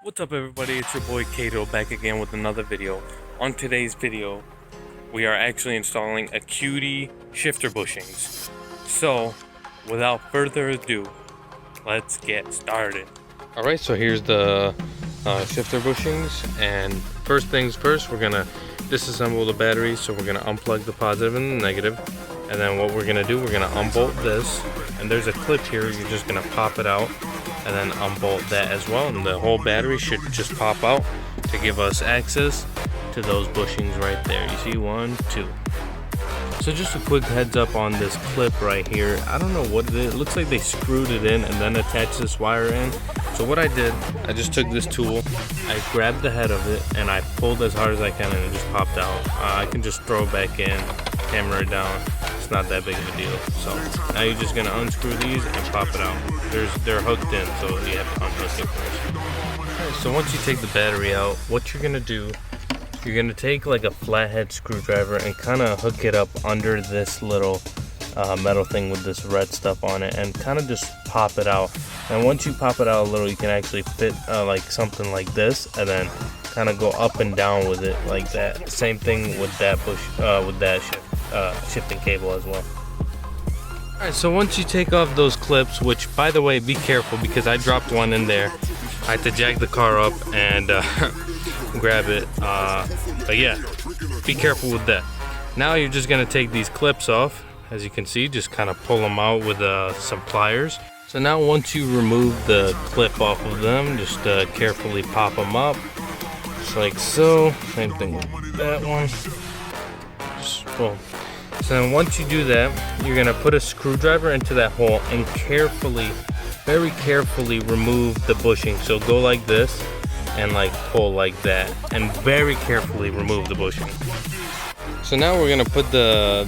What's up everybody, it's your boy Kato back again with another video. On today's video, we are actually installing acuity shifter bushings. So, without further ado, let's get started. Alright, so here's the shifter bushings, and first things first, we're gonna disassemble the batteries. So we're gonna unplug the positive and the negative, and then what we're gonna do, we're gonna unbolt this, and there's a clip here, you're just gonna pop it out and then unbolt that as well, and the whole battery should just pop out to give us access to those bushings right there. You see, 1, 2. So just a quick heads up on this clip right here. I don't know what it is. It looks like they screwed it in and then attached this wire in. So what I did, I just took this tool, I grabbed the head of it, and I pulled as hard as I can, and it just popped out. I can just throw it back in, hammer it down. It's not that big of a deal. So now you're just gonna unscrew these and pop it out. They're hooked in, so you have to unhook it first. Right, so once you take the battery out, what you're gonna do, you're gonna take like a flathead screwdriver and kind of hook it up under this little metal thing with this red stuff on it, and kind of just pop it out. And once you pop it out a little, you can actually fit like something like this, and then kind of go up and down with it like that. Same thing with that shifting cable as well. Alright, so once you take off those clips, which by the way, be careful because I dropped one in there. I had to jack the car up and grab it, but yeah, be careful with that. Now you're just gonna take these clips off. As you can see, just kind of pull them out with some pliers. So now once you remove the clip off of them, just carefully pop them up, just like so. Same thing with that one. Just boom. So then once you do that, you're gonna put a screwdriver into that hole and carefully, very carefully remove the bushing. So go like this and like pull like that, and very carefully remove the bushing. So now we're gonna put the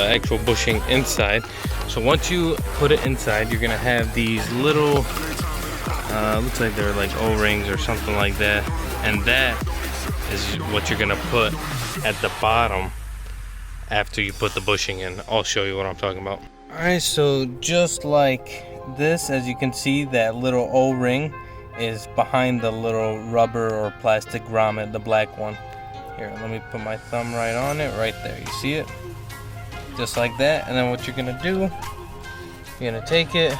actual bushing inside. So once you put it inside, you're gonna have these little, looks like they're like O-rings or something like that, and that is what you're gonna put at the bottom after you put the bushing in. I'll show you what I'm talking about. Alright, so just like this, as you can see, that little O-ring is behind the little rubber or plastic grommet, the black one. Here, let me put my thumb right on it, right there. You see it? Just like that. And then what you're gonna do, you're gonna take it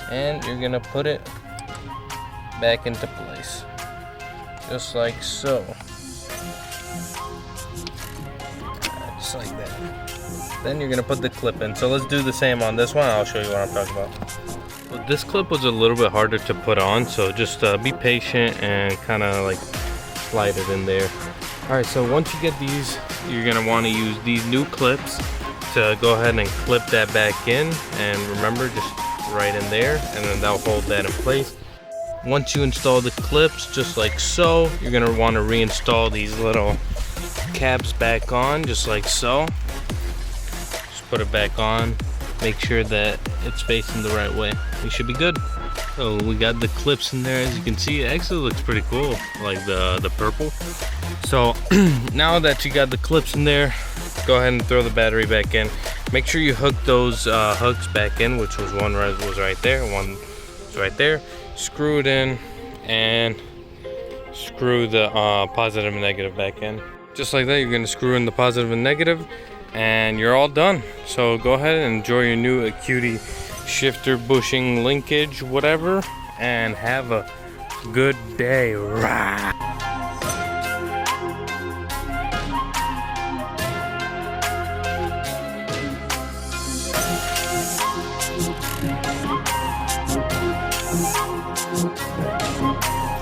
and you're gonna put it back into place. Just like so. Just like that. Then you're gonna put the clip in. So let's do the same on this one. I'll show you what I'm talking about. Well, this clip was a little bit harder to put on, so just be patient and kind of like slide it in there. Alright, so once you get these, you're going to want to use these new clips to go ahead and clip that back in, and remember, just right in there, and then that'll hold that in place. Once you install the clips just like so, you're going to want to reinstall these little caps back on just like so. Just put it back on, make sure that it's facing the right way. You should be good. So we got the clips in there, as you can see. It actually looks pretty cool, like the purple. So now that you got the clips in there, go ahead and throw the battery back in. Make sure you hook those hooks back in, which was one was right there, one was right there. Screw it in and screw the positive and negative back in. Just like that, you're gonna screw in the positive and negative, and you're all done. So go ahead and enjoy your new acuity shifter bushing linkage, whatever, and have a good day. Rah!